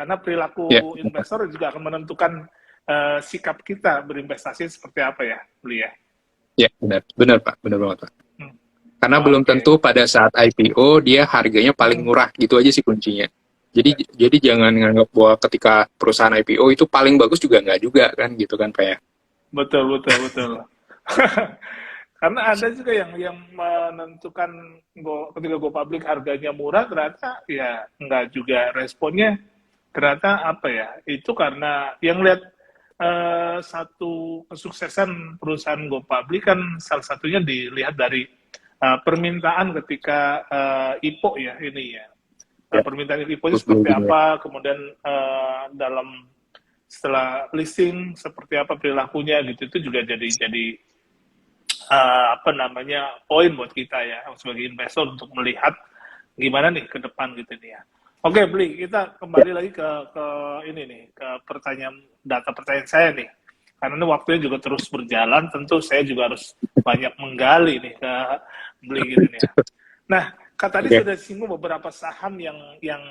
Karena Ya, perilaku investor juga akan menentukan sikap kita berinvestasi seperti apa ya, Beli ya. ya benar, benar Pak, benar banget Pak. Hmm. Karena belum Oke. tentu pada saat IPO dia harganya paling Hmm. murah, gitu aja sih kuncinya. Jadi jangan nganggap bahwa ketika perusahaan IPO itu paling bagus juga nggak juga kan gitu kan Pak ya. Betul, betul, betul. Karena ada juga yang menentukan ketika go public harganya murah, ternyata ya nggak juga responnya. Ternyata apa ya? Itu karena yang lihat satu kesuksesan perusahaan go public kan salah satunya dilihat dari permintaan ketika IPO ya ini ya. Ya, Permintaan IPO-nya terus seperti building ya. apa, kemudian dalam setelah listing seperti apa perilakunya gitu, itu juga jadi apa namanya poin buat kita ya sebagai investor untuk melihat gimana nih ke depan gitu nih ya. Oke, Beli, kita Ya, kembali lagi ke ini nih, ke pertanyaan saya nih. Karena ini waktunya juga terus berjalan, tentu saya juga harus banyak menggali nih ke Beli gitu nih ya. Nah, tadi oke. sudah singgung beberapa saham yang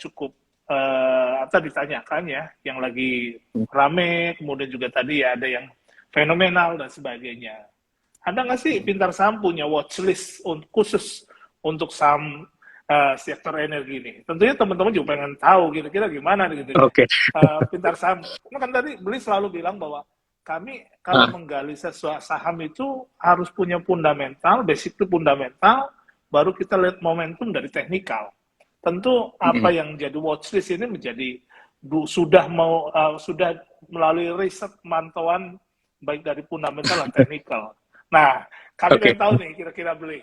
cukup apa ditanyakan ya, yang lagi rame, kemudian juga tadi ya ada yang fenomenal dan sebagainya. Ada nggak sih Pintar Saham punya watchlist khusus untuk saham sektor energi ini? Tentunya teman-teman juga pengen tahu kira-kira gimana gitu nih. Oke. Pintar Saham, kan tadi Beli selalu bilang bahwa kami kalau Ah, menggali sesuatu saham itu harus punya fundamental, basic itu fundamental, baru kita lihat momentum dari teknikal. Tentu apa mm, yang jadi watchlist ini sudah melalui riset mantauan baik dari fundamental dan teknikal. Nah, kami oke. pengen tahu nih kira-kira Beli,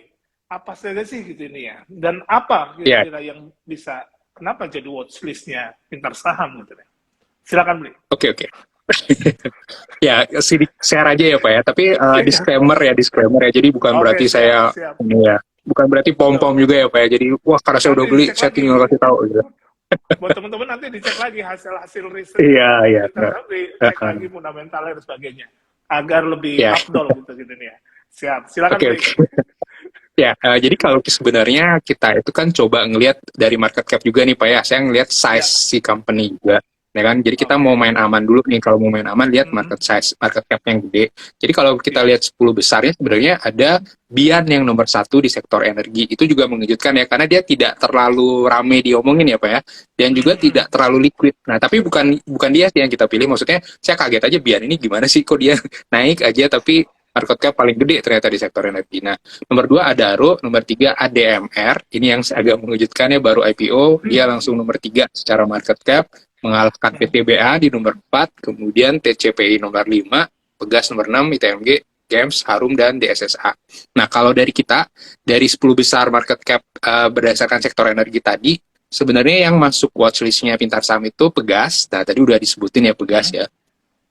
apa saja sih gitu ini ya, dan apa Ya, kira-kira yang bisa, kenapa jadi watchlist-nya Pintar Saham gitu ya. Silakan Beli. oke, oke. Ya, share aja ya Pak ya. Tapi disclaimer ya. Jadi bukan Oke, berarti siap, saya siap. ini ya, bukan berarti pom-pom Betul. juga ya Pak ya. Jadi wah karena saya Nanti udah beli, dicek saya lagi. tinggal kasih tahu gitu. Buat teman-teman nanti dicek lagi hasil riset Iya, iya, Pintar benar. Saham, dicek lagi fundamentalnya dan sebagainya. Agar lebih Ya, afdol gitu nih ya. Siap. Silakan oke, Beli. oke. Ya, jadi kalau sebenarnya kita itu kan coba ngelihat dari market cap juga nih Pak ya. Saya ngelihat size Ya. si company juga. Ya kan? Jadi kita mau Oke. main aman dulu nih. Kalau mau main aman lihat Mhm. market cap yang gede. Jadi kalau kita Iya. lihat 10 besarnya sebenarnya ada Bian yang nomor satu di sektor energi. Itu juga mengejutkan ya karena dia tidak terlalu rame diomongin ya Pak ya. Dan juga Mhm. tidak terlalu liquid. Nah, tapi bukan bukan dia sih yang kita pilih. Maksudnya saya kaget aja Bian ini gimana sih kok dia naik aja tapi market cap paling gede ternyata di sektor energi. Nah, nomor 2 ada Adaro, nomor 3 ADMR. Ini yang agak mengejutkan ya, baru IPO, dia langsung nomor 3 secara market cap, mengalahkan PTBA di nomor 4, kemudian TCPI nomor 5, Pegas nomor 6, ITMG, Games, Harum, dan DSSA. Nah, kalau dari kita, dari 10 besar market cap berdasarkan sektor energi tadi, sebenarnya yang masuk watchlist-nya Pintar Saham itu Pegas. Nah, tadi udah disebutin ya Pegas ya.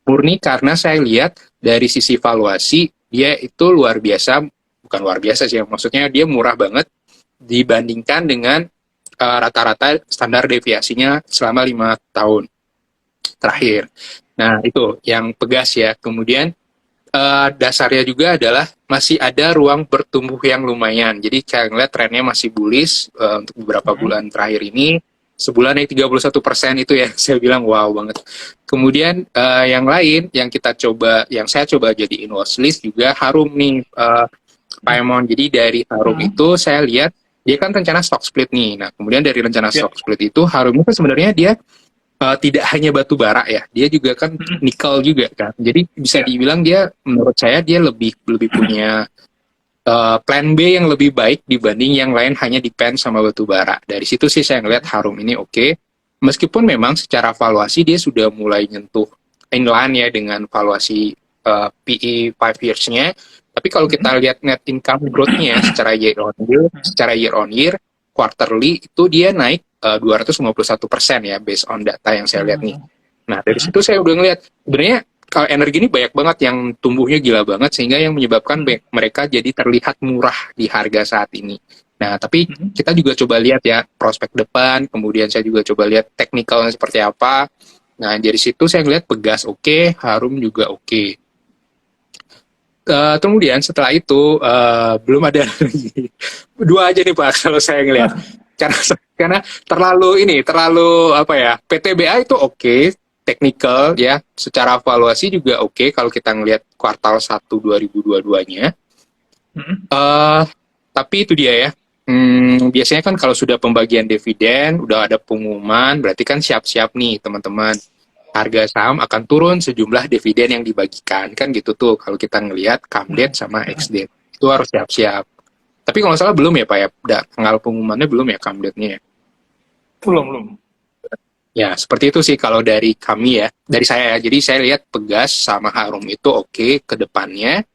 Murni karena saya lihat dari sisi valuasi dia itu luar biasa, bukan luar biasa sih, maksudnya dia murah banget dibandingkan dengan rata-rata standar deviasinya selama 5 tahun terakhir. Nah itu yang Pegas ya. Kemudian dasarnya juga adalah masih ada ruang bertumbuh yang lumayan. Jadi saya ngeliat trennya masih bullish untuk beberapa bulan terakhir ini. Sebulan naik 31% itu ya, saya bilang wow banget. Kemudian yang lain yang saya coba jadiin watchlist juga Harum nih, Pak Emon. Jadi dari Harum itu saya lihat dia kan rencana stock split nih. Nah kemudian dari rencana Ya. stock split itu Harum itu sebenarnya dia tidak hanya batu bara ya, dia juga kan nikel juga kan. Jadi bisa Ya. dibilang dia, menurut saya dia lebih lebih punya plan B yang lebih baik dibanding yang lain hanya depend sama batu bara. Dari situ sih saya ngelihat Harum ini oke. Meskipun memang secara valuasi dia sudah mulai nyentuh inline ya dengan valuasi PE 5 years-nya. Tapi kalau kita lihat net income growth-nya secara year on year, quarterly itu dia naik 251% ya based on data yang saya lihat nih. Nah, dari situ saya udah ngeliat sebenarnya kalau energi ini banyak banget yang tumbuhnya gila banget sehingga yang menyebabkan mereka jadi terlihat murah di harga saat ini. Nah, tapi kita juga coba lihat ya prospek depan, kemudian saya juga coba lihat teknikalnya seperti apa. Nah, dari situ saya ngeliat Pegas oke, Harum juga oke. Kemudian setelah itu belum ada lagi. Dua aja nih Pak kalau saya ngelihat. karena karena terlalu apa ya, PTBA itu oke, technical ya, secara valuasi juga oke kalau kita ngelihat kuartal 1 2022-nya. Tapi itu dia ya. Biasanya kan kalau sudah pembagian dividen, udah ada pengumuman, berarti kan siap-siap nih teman-teman. Harga saham akan turun sejumlah dividen yang dibagikan. Kan gitu tuh kalau kita ngelihat CAMDET sama XDET. Itu harus siap-siap. Tapi kalau nggak salah belum ya Pak ya? Tanggal pengumumannya belum ya CAMDET-nya ya? Belum. Ya, seperti itu sih kalau dari kami ya. Dari saya ya. Jadi saya lihat Pegas sama Harum itu oke ke depannya.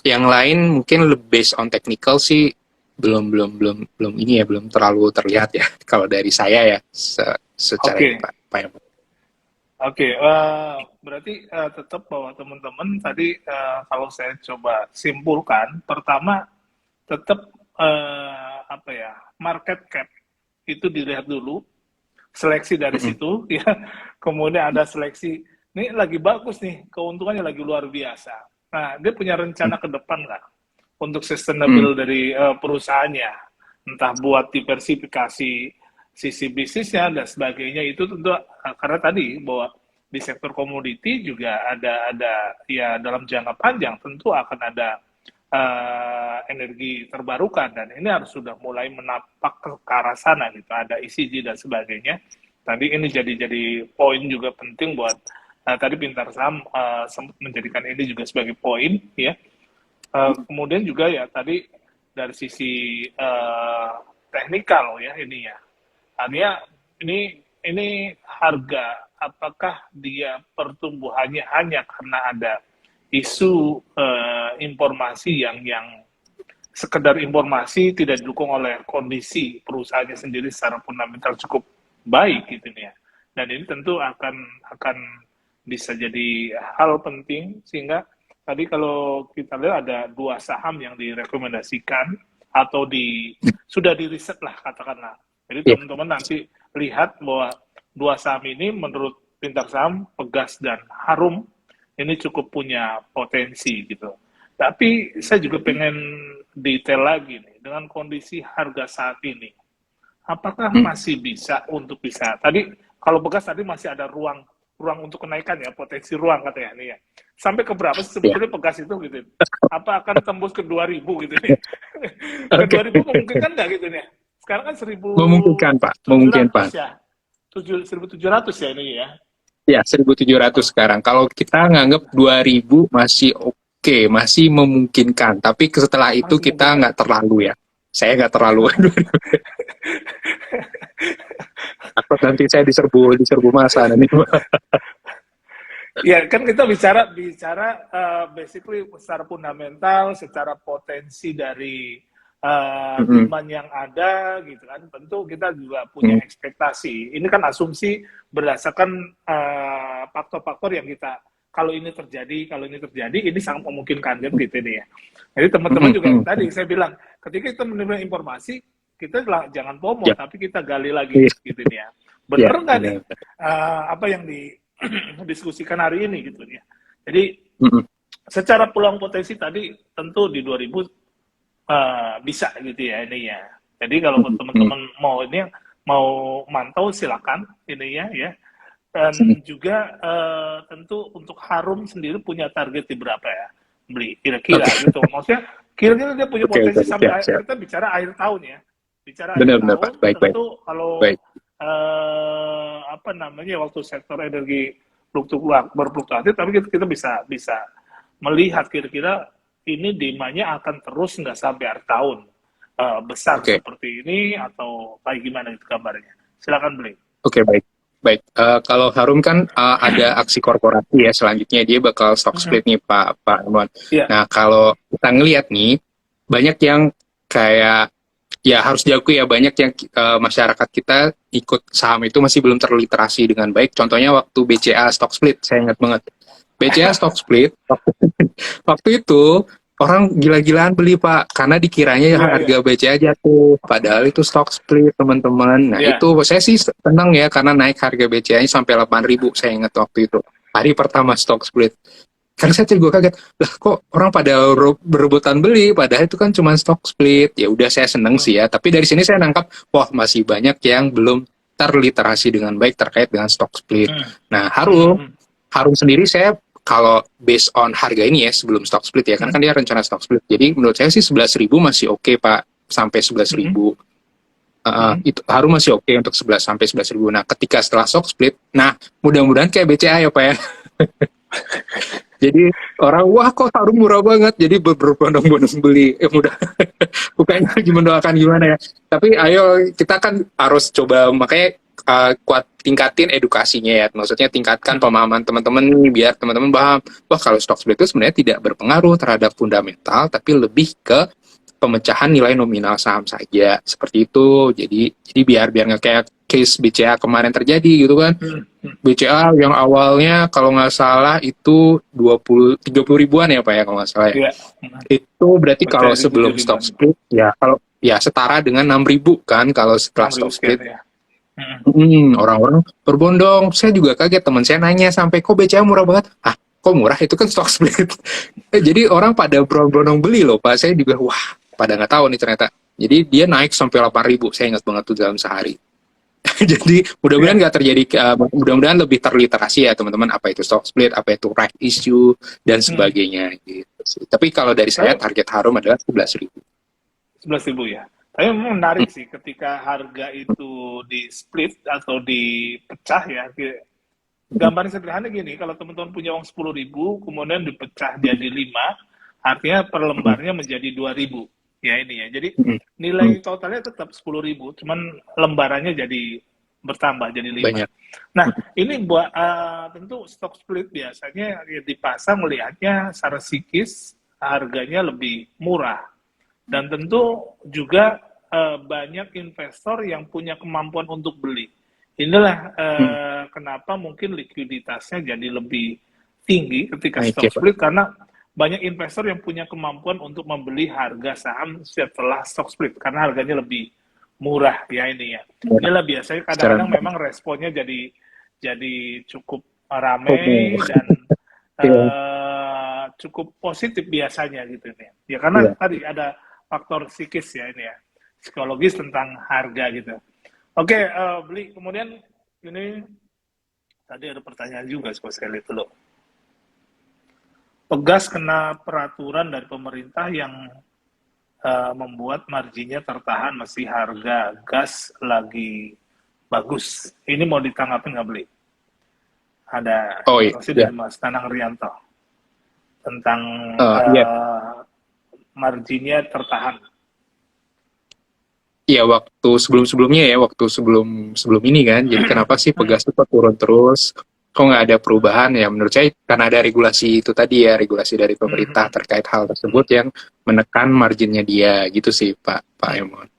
Yang lain mungkin based on technical sih belum ini ya, belum terlalu terlihat ya kalau dari saya ya secara Pak. Oke, berarti tetap bahwa teman-teman tadi kalau saya coba simpulkan, pertama tetap market cap itu dilihat dulu, seleksi dari situ ya, kemudian ada seleksi, ini lagi bagus nih, keuntungannya lagi luar biasa. Nah, dia punya rencana ke depan nggak untuk sustainable dari perusahaannya, entah buat diversifikasi sisi bisnisnya dan sebagainya. Itu tentu karena tadi bahwa di sektor komoditi juga ada ya dalam jangka panjang tentu akan ada energi terbarukan, dan ini harus sudah mulai menapak ke arah sana gitu, ada ESG dan sebagainya. Tadi ini jadi poin juga penting buat tadi Pintar Saham sempat menjadikan ini juga sebagai poin ya. Kemudian juga ya tadi dari sisi teknikal ya ini ya. Artinya ini harga apakah dia pertumbuhannya hanya karena ada isu informasi yang sekedar informasi, tidak didukung oleh kondisi perusahaannya sendiri secara fundamental cukup baik gitu ya. Dan ini tentu akan bisa jadi hal penting, sehingga tadi kalau kita lihat ada 2 saham yang direkomendasikan atau sudah di riset lah katakanlah. Jadi teman-teman nanti lihat bahwa 2 saham ini menurut Pintar Saham, Pegas dan Harum ini cukup punya potensi gitu. Tapi saya juga pengen detail lagi nih, dengan kondisi harga saat ini, apakah masih bisa tadi kalau Pegas tadi masih ada ruang untuk kenaikan ya, potensi ruang katanya nih ya. Sampai ke berapa sih sebetulnya Pegas itu gitu? Apa akan tembus ke 2000 gitu nih? Ke 2000 memungkinkan nggak gitu nih? Sekarang kan 1000 memungkinkan Pak, ya. 1700 ya ini ya. Ya, 1700 sekarang. Kalau kita nganggap 2000 masih oke, masih memungkinkan. Tapi setelah itu kita nggak terlalu ya. Saya nggak terlalu. Takut nanti saya diserbu masa nanti. Ya kan kita bicara basically secara fundamental, secara potensi dari demand yang ada gitu kan. Tentu kita juga punya ekspektasi. Ini kan asumsi berdasarkan faktor-faktor yang kita kalau ini terjadi ini sangat memungkinkan kan gitu nih ya. Jadi teman-teman juga tadi saya bilang ketika kita menerima informasi kita jangan FOMO tapi kita gali lagi gitu nih ya. Benar nggak nih apa yang didiskusikan hari ini gitu ya. Jadi secara peluang potensi tadi tentu di 2000 bisa gitu ya ini ya. Jadi kalau teman-teman mau mantau silakan ini ya. Dan juga tentu untuk Harum sendiri punya target di berapa ya beli kira-kira gitu. Maksudnya kira-kira dia punya potensi sampai kita bicara akhir tahun ya. Bicara akhir tahun tentu kalau waktu sektor energi berfluktuatif, tapi kita bisa melihat kira-kira ini demandnya akan terus nggak sampai akhir tahun besar seperti ini atau kayak gimana itu kabarnya. Silakan beli. Oke, baik. Kalau Harum kan ada aksi korporasi ya, selanjutnya dia bakal stock split nih Pak Armon. Nah kalau kita ngelihat nih banyak yang kayak ya harus diakui ya, banyak yang masyarakat kita ikut saham itu masih belum terliterasi dengan baik. Contohnya waktu BCA stock split, saya ingat banget. BCA stock split, waktu itu orang gila-gilaan beli Pak, karena dikiranya harga BCA jatuh. Padahal itu stock split teman-teman. Nah itu saya sih senang ya, karena naik harga BCA-nya sampai 8.000, saya ingat waktu itu. Hari pertama stock split. Karena saya juga kaget, lah kok orang pada berebutan beli, padahal itu kan cuma stock split. Ya udah saya seneng Hmm. sih ya, tapi dari sini saya nangkap, wah masih banyak yang belum terliterasi dengan baik terkait dengan stock split. Hmm. Nah, Hmm. Harum sendiri saya kalau based on harga ini ya sebelum stock split ya, kan dia rencana stock split. Jadi menurut saya sih 11.000 masih oke Pak, sampai 11.000. Itu Harum masih oke untuk 11 sampai 11.000. Nah, ketika setelah stock split, nah mudah-mudahan kayak BCA ya Pak ya. Jadi orang wah kok Harum murah banget, jadi berbondong-bondong beli. Mudah, bukannya lagi mendoakan gimana ya. Tapi ayo kita kan harus coba, makanya kuat tingkatin edukasinya ya. Maksudnya tingkatkan pemahaman teman-teman nih, biar teman-teman paham. Wah kalau stock split itu sebenarnya tidak berpengaruh terhadap fundamental, tapi lebih ke pemecahan nilai nominal saham saja, seperti itu. Jadi biar nggak kayak case BCA kemarin terjadi gitu kan. BCA yang awalnya kalau nggak salah itu 30 ribuan ya Pak ya kalau nggak salah ya. Iya. Itu berarti Percaya kalau di sebelum 7.000-an. stock split ya, kalau ya setara dengan 6.000 kan kalau setelah 6.000 stock sekian split. ya. Orang-orang berbondong. Saya juga kaget, teman saya nanya sampai kok BCA murah banget. Ah, kok murah, itu kan stock split. Jadi orang pada berbondong beli loh Pak. Saya juga wah, pada nggak tahu nih ternyata. Jadi dia naik sampai 8.000. Saya ingat banget tuh dalam sehari. Jadi mudah-mudahan nggak terjadi, mudah-mudahan lebih terliterasi ya teman-teman, apa itu stock split, apa itu right issue dan sebagainya gitu sih. Tapi kalau dari saya target Harum adalah 11.000. 11.000 ya. Tapi memang menarik sih ketika harga itu di split atau dipecah ya. Gambaran sederhana gini, kalau teman-teman punya uang 10.000 kemudian dipecah jadi 5, artinya per lembarnya menjadi 2.000. Ya ini ya. Jadi nilai totalnya tetap 10.000, cuman lembarannya jadi bertambah jadi 5. Banyak. Nah, ini buat tentu stock split biasanya ya, dipasang melihatnya secara psikis harganya lebih murah. Dan tentu juga banyak investor yang punya kemampuan untuk beli. Inilah kenapa mungkin likuiditasnya jadi lebih tinggi ketika stock split, karena banyak investor yang punya kemampuan untuk membeli harga saham setelah stock split karena harganya lebih murah ya ini ya. Inilah biasanya kadang-kadang memang responnya jadi cukup ramai dan cukup positif biasanya gitu nih. Ya karena tadi ada faktor psikis ya ini ya, psikologis tentang harga gitu. Oke, beli kemudian ini tadi ada pertanyaan juga sekali itu loh. Pegas kena peraturan dari pemerintah yang membuat marginnya tertahan meski harga gas lagi bagus. Ini mau ditanggapin nggak beli? Ada dari Mas Nanang Rianto tentang marginnya tertahan. Iya, waktu sebelum-sebelumnya ya, waktu sebelum ini kan. Jadi kenapa sih Pegas itu turun terus? Kok nggak ada perubahan ya? Menurut saya karena ada regulasi itu tadi ya, regulasi dari pemerintah terkait hal tersebut yang menekan marginnya dia, gitu sih Pak Emon.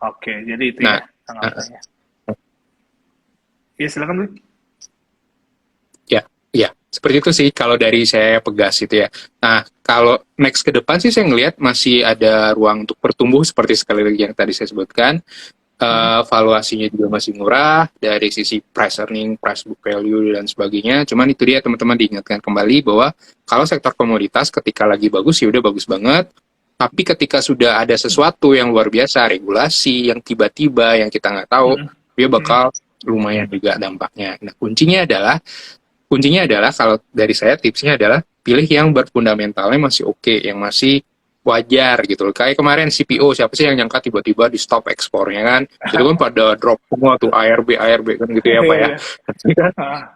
Oke, jadi itu ya tanggapannya. Ya silakan Bli. Ya, seperti itu sih kalau dari saya Pegas itu ya. Nah, kalau next ke depan sih saya ngelihat masih ada ruang untuk bertumbuh seperti sekali lagi yang tadi saya sebutkan. Valuasinya juga masih murah dari sisi price earning, price book value dan sebagainya. Cuman itu dia teman-teman diingatkan kembali bahwa kalau sektor komoditas ketika lagi bagus ya udah bagus banget. Tapi ketika sudah ada sesuatu yang luar biasa, regulasi yang tiba-tiba yang kita nggak tahu, dia bakal lumayan juga dampaknya. Nah, kuncinya adalah kalau dari saya tipsnya adalah pilih yang berfundamentalnya masih oke, yang masih wajar gitu loh. Kayak kemarin CPO, siapa sih yang nyangka tiba-tiba di stop ekspornya kan? Itu kan pada drop semua tuh ARB kan gitu ya Pak ya.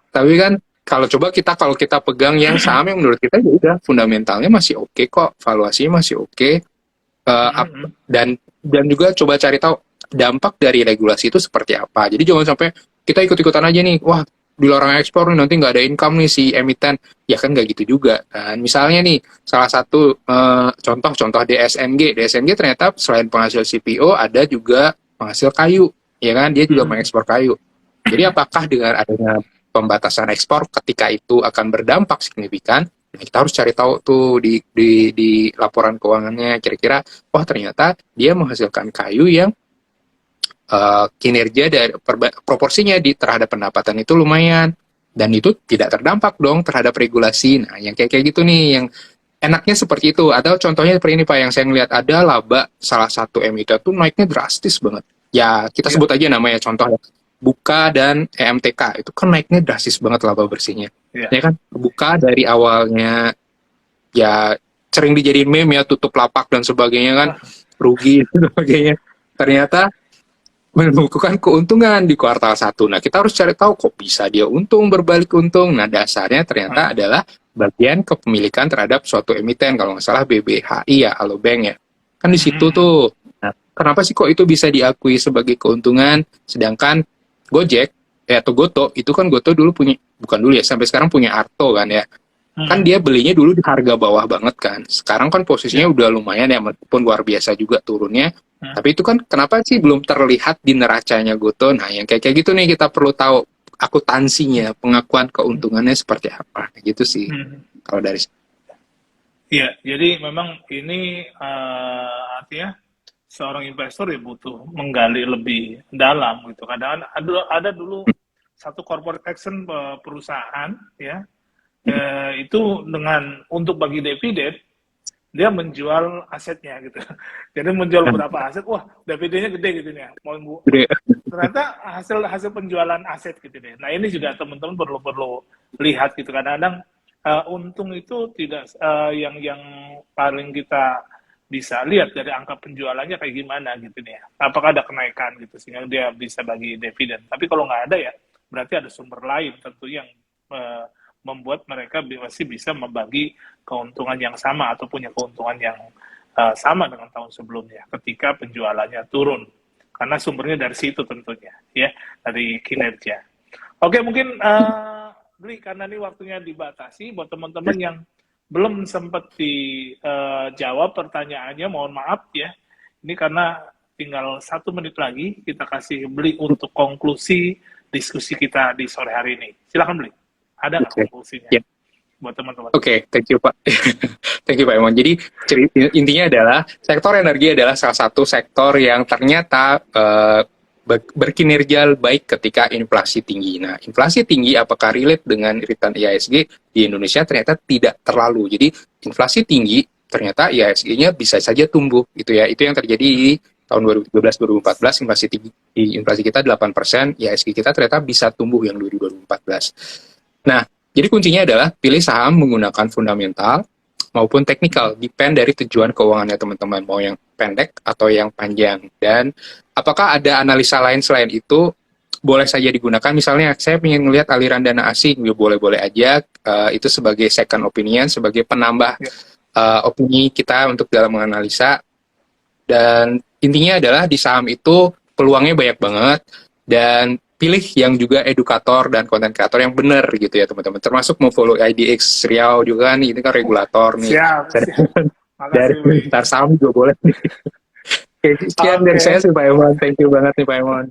Tapi kan kalau kita pegang yang saham yang menurut kita ya udah fundamentalnya masih oke kok, valuasinya masih oke. Dan juga coba cari tahu dampak dari regulasi itu seperti apa. Jadi jangan sampai kita ikut-ikutan aja nih, wah dilarang ekspor nih, nanti nggak ada income nih si emiten. Ya kan nggak gitu juga kan. Misalnya nih, salah satu contoh DSMG ternyata selain penghasil CPO, ada juga penghasil kayu. Ya kan, dia juga mengekspor kayu. Jadi apakah dengan adanya pembatasan ekspor ketika itu akan berdampak signifikan? Nah, kita harus cari tahu tuh di laporan keuangannya, kira-kira, wah ternyata dia menghasilkan kayu yang kinerja dari proporsinya terhadap pendapatan itu lumayan. dan itu tidak terdampak dong terhadap regulasi. Nah, yang kayak gitu nih, yang enaknya seperti itu. Ada contohnya seperti ini Pak, yang saya ngeliat ada laba salah satu emiten tuh naiknya drastis banget. Ya, kita Ya, sebut aja namanya contoh. Buka dan EMTK itu kan naiknya drastis banget laba bersihnya. ya. Ya kan, Buka dari awalnya ya sering dijadiin meme ya, tutup lapak dan sebagainya kan, Ah, rugi dan sebagainya. Ternyata membukukan keuntungan di kuartal 1. Nah, kita harus cari tahu kok bisa dia untung, berbalik untung. Nah, dasarnya ternyata ah, adalah bagian kepemilikan terhadap suatu emiten, kalau nggak salah BBHI ya, Alobank ya. Kan di situ mm, tuh. Nah, kenapa sih kok itu bisa diakui sebagai keuntungan, sedangkan Gojek, atau Goto, itu kan Goto dulu punya, bukan dulu ya, sampai sekarang punya Arto kan ya. Kan mm, dia belinya dulu di harga bawah banget kan. Sekarang kan posisinya ya, udah lumayan ya, meskipun luar biasa juga turunnya. mm, Tapi itu kan kenapa sih belum terlihat di neracanya Goto? Nah, yang kayak gitu nih kita perlu tahu akuntansinya, pengakuan mm, keuntungannya seperti apa. Gitu sih mm. kalau dari. Ya, jadi memang ini artinya seorang investor ya butuh menggali lebih dalam gitu. Kadang ada dulu satu corporate action perusahaan ya, itu dengan untuk bagi dividen dia menjual asetnya gitu. Jadi menjual beberapa aset, wah dividennya gede gitu ya. Gede. Ternyata hasil hasil penjualan aset gitu deh. Nah ini juga teman-teman perlu perlu lihat gitu. Kadang-kadang untung itu tidak yang paling kita bisa lihat dari angka penjualannya kayak gimana gitu nih ya. Apakah ada kenaikan gitu sehingga dia bisa bagi dividen. Tapi kalau nggak ada ya berarti ada sumber lain tentu yang uh, membuat mereka masih bisa membagi keuntungan yang sama atau punya keuntungan yang sama dengan tahun sebelumnya ketika penjualannya turun karena sumbernya dari situ tentunya ya, dari kinerja. Oke, mungkin Bli, karena ini waktunya dibatasi buat teman-teman yang belum sempat dijawab pertanyaannya, mohon maaf ya. Ini karena tinggal 1 menit lagi kita kasih Bli untuk konklusi diskusi kita di sore hari ini. Silakan Bli. Ada nggak Oke. konklusinya Ya. buat teman-teman? Oke, thank you Pak. Thank you Pak Emon. Jadi intinya adalah sektor energi adalah salah satu sektor yang ternyata berkinerja baik ketika inflasi tinggi. Nah, inflasi tinggi apakah relate dengan return IHSG di Indonesia? Ternyata tidak terlalu. Jadi inflasi tinggi ternyata IHSG-nya bisa saja tumbuh gitu ya. Itu yang terjadi di tahun 2013-2014, inflasi kita 8%, IHSG kita ternyata bisa tumbuh yang 2014. Nah, jadi kuncinya adalah pilih saham menggunakan fundamental maupun teknikal, depend dari tujuan keuangannya teman-teman, mau yang pendek atau yang panjang. Dan apakah ada analisa lain selain itu, boleh saja digunakan. Misalnya saya ingin melihat aliran dana asing, ya boleh-boleh aja, itu sebagai second opinion, sebagai penambah Ya. opini kita untuk dalam menganalisa. Dan intinya adalah di saham itu peluangnya banyak banget, dan pilih yang juga edukator dan konten kreator yang benar gitu ya teman-teman. Termasuk memfollow IDX Riau juga kan, ini kan regulator nih. Siap, siap. Dari Makasih, Bli. Star saham juga boleh. Oke, sekian dari Oke. saya sih Pak Emon. Thank you banget nih Pak Emon.